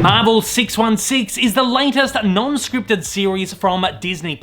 Marvel 616 is the latest non-scripted series from Disney+,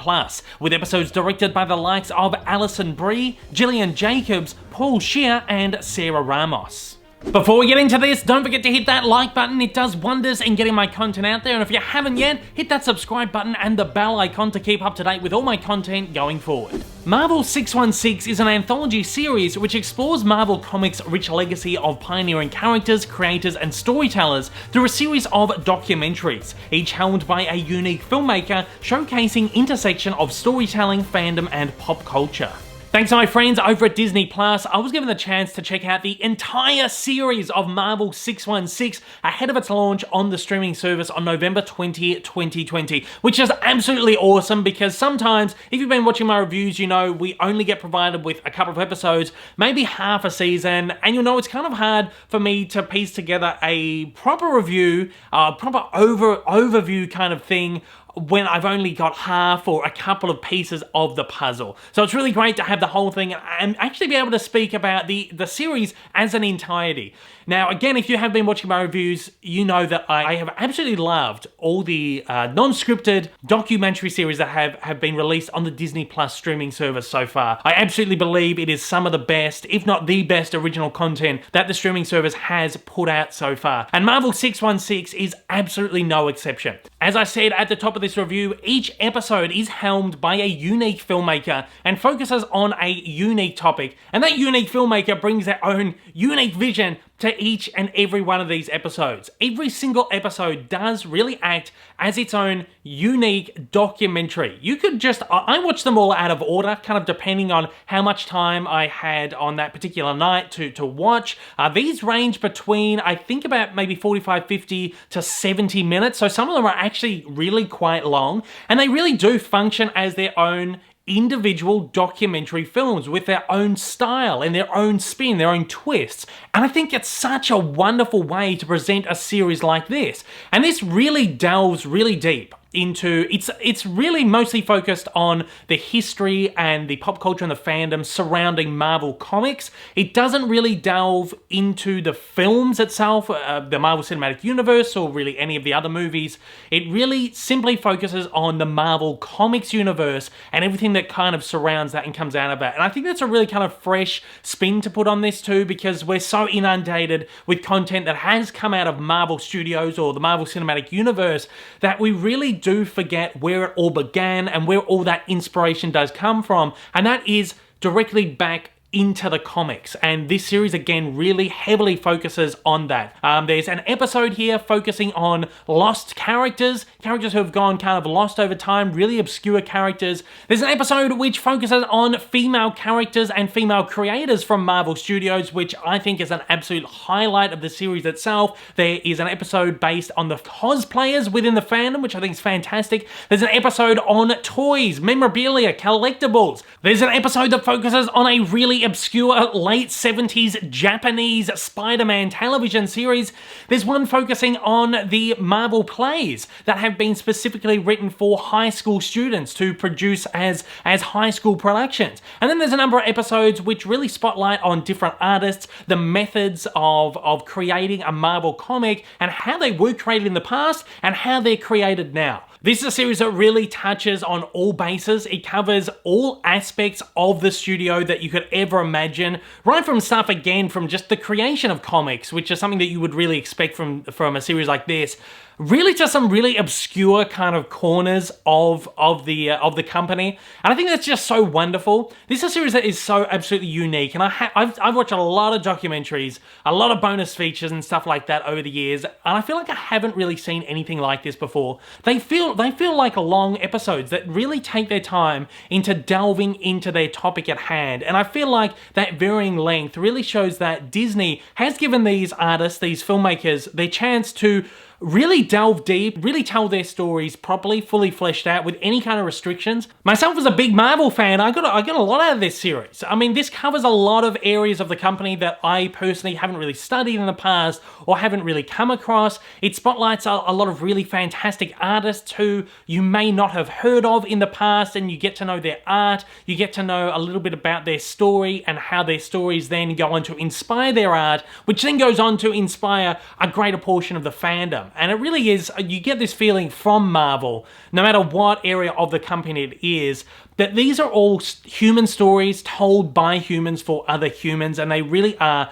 with episodes directed by the likes of Alison Brie, Gillian Jacobs, Paul Scheer and Sarah Ramos. Before we get into this, don't forget to hit that like button. It does wonders in getting my content out there, and if you haven't yet, hit that subscribe button and the bell icon to keep up to date with all my content going forward. Marvel 616 is an anthology series which explores Marvel Comics' rich legacy of pioneering characters, creators and storytellers through a series of documentaries, each helmed by a unique filmmaker showcasing intersection of storytelling, fandom and pop culture. Thanks to my friends over at Disney+, I was given the chance to check out the entire series of Marvel 616 ahead of its launch on the streaming service on November 20, 2020, which is absolutely awesome because sometimes, if you've been watching my reviews, you know we only get provided with a couple of episodes, maybe half a season, and you'll know it's kind of hard for me to piece together a proper review, proper overview kind of thing when I've only got half or a couple of pieces of the puzzle. So it's really great to have the whole thing and actually be able to speak about the series as an entirety. Now, again, if you have been watching my reviews, you know that I have absolutely loved all the non-scripted documentary series that have been released on the Disney Plus streaming service so far. I absolutely believe it is some of the best, if not the best, original content that the streaming service has put out so far. And Marvel 616 is absolutely no exception. As I said at the top of this review, each episode is helmed by a unique filmmaker and focuses on a unique topic. And that unique filmmaker brings their own unique vision to each and every one of these episodes. Every single episode does really act as its own unique documentary. You could just, I watched them all out of order, kind of depending on how much time I had on that particular night to watch. These range between, I think about maybe 45, 50 to 70 minutes. So some of them are actually really quite long, and they really do function as their own individual documentary films with their own style and their own spin, their own twists. And I think it's such a wonderful way to present a series like this. And this really delves really deep into, it's really mostly focused on the history and the pop culture and the fandom surrounding Marvel Comics. It doesn't really delve into the films itself, the Marvel Cinematic Universe, or really any of the other movies. It really simply focuses on the Marvel Comics universe and everything that kind of surrounds that and comes out of that. And I think that's a really kind of fresh spin to put on this too, because we're so inundated with content that has come out of Marvel Studios or the Marvel Cinematic Universe that we really do forget where it all began and where all that inspiration does come from, and that is directly back into the comics. And this series again really heavily focuses on that. There's an episode here focusing on lost characters who have gone kind of lost over time, really obscure characters. There's an episode which focuses on female characters and female creators from Marvel Studios, which I think is an absolute highlight of the series itself. There is an episode based on the cosplayers within the fandom, which I think is fantastic. There's an episode on toys, memorabilia, collectibles. There's an episode that focuses on a really obscure late 70s Japanese Spider-Man television series. There's one focusing on the Marvel plays that have been specifically written for high school students to produce as high school productions. And then there's a number of episodes which really spotlight on different artists, the methods of creating a Marvel comic and how they were created in the past and how they're created now. This is a series that really touches on all bases. It covers all aspects of the studio that you could ever imagine, right from stuff again from just the creation of comics, which is something that you would really expect from a series like this, really to some really obscure kind of corners of the company. And I think that's just so wonderful. This is a series that is so absolutely unique, and I've watched a lot of documentaries, a lot of bonus features and stuff like that over the years, and I feel like I haven't really seen anything like this before. They feel like long episodes that really take their time into delving into their topic at hand, and I feel like that varying length really shows that Disney has given these artists, these filmmakers, their chance to really delve deep, really tell their stories properly, fully fleshed out with any kind of restrictions. Myself as a big Marvel fan, I got a lot out of this series. I mean, this covers a lot of areas of the company that I personally haven't really studied in the past or haven't really come across. It spotlights a lot of really fantastic artists who you may not have heard of in the past, and you get to know their art, you get to know a little bit about their story and how their stories then go on to inspire their art, which then goes on to inspire a greater portion of the fandom. And it really is, you get this feeling from Marvel, no matter what area of the company it is, that these are all human stories told by humans for other humans, and they really are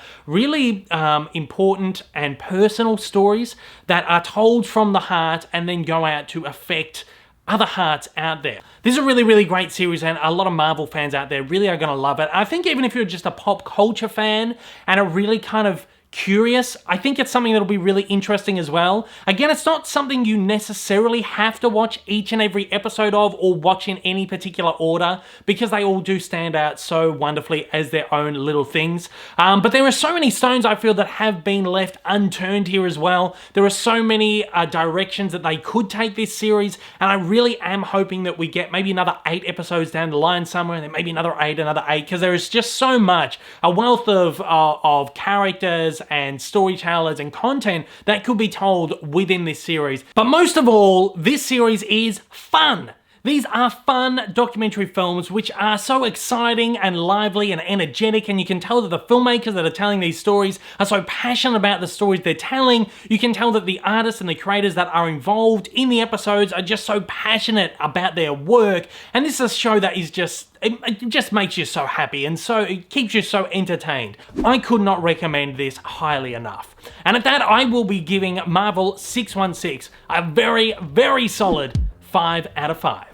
important and personal stories that are told from the heart and then go out to affect other hearts out there. This is a really great series, and a lot of Marvel fans out there really are going to love it. I think even if you're just a pop culture fan and are really kind of curious, I think it's something that'll be really interesting as well. Again, it's not something you necessarily have to watch each and every episode of or watch in any particular order, because they all do stand out so wonderfully as their own little things. But there are so many stones, I feel, that have been left unturned here as well. There are so many directions that they could take this series, and I really am hoping that we get maybe another 8 episodes down the line somewhere, and then maybe another 8, because there is just so much, a wealth of characters and storytellers and content that could be told within this series. But most of all, this series is fun. These are fun documentary films which are so exciting and lively and energetic, and you can tell that the filmmakers that are telling these stories are so passionate about the stories they're telling. You can tell that the artists and the creators that are involved in the episodes are just so passionate about their work, and this is a show that is it just makes you so happy, and so it keeps you so entertained. I could not recommend this highly enough. And at that, I will be giving Marvel 616 a very solid 5 out of 5.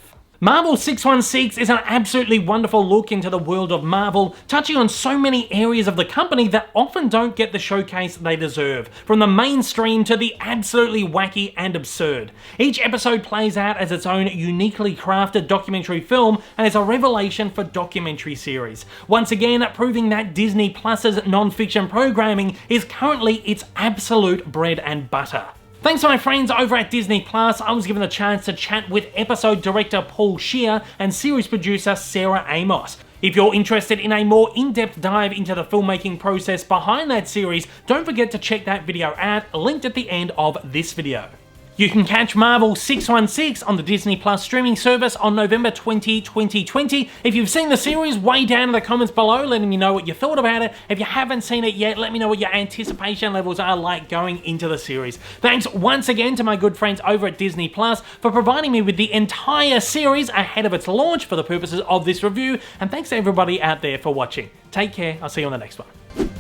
Marvel 616 is an absolutely wonderful look into the world of Marvel, touching on so many areas of the company that often don't get the showcase they deserve, from the mainstream to the absolutely wacky and absurd. Each episode plays out as its own uniquely crafted documentary film, and is a revelation for documentary series. Once again, proving that Disney Plus's non-fiction programming is currently its absolute bread and butter. Thanks to my friends over at Disney Plus, I was given the chance to chat with episode director Paul Scheer and series producer Sarah Amos. If you're interested in a more in-depth dive into the filmmaking process behind that series, don't forget to check that video out, linked at the end of this video. You can catch Marvel 616 on the Disney Plus streaming service on November 20, 2020. If you've seen the series, way down in the comments below, letting me know what you thought about it. If you haven't seen it yet, let me know what your anticipation levels are like going into the series. Thanks once again to my good friends over at Disney Plus for providing me with the entire series ahead of its launch for the purposes of this review, and thanks to everybody out there for watching. Take care, I'll see you on the next one.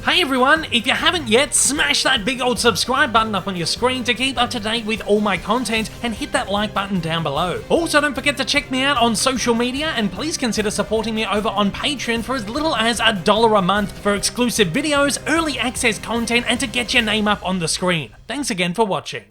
Hey everyone, if you haven't yet, smash that big old subscribe button up on your screen to keep up to date with all my content, and hit that like button down below. Also, don't forget to check me out on social media, and please consider supporting me over on Patreon for as little as $1 a month for exclusive videos, early access content, and to get your name up on the screen. Thanks again for watching.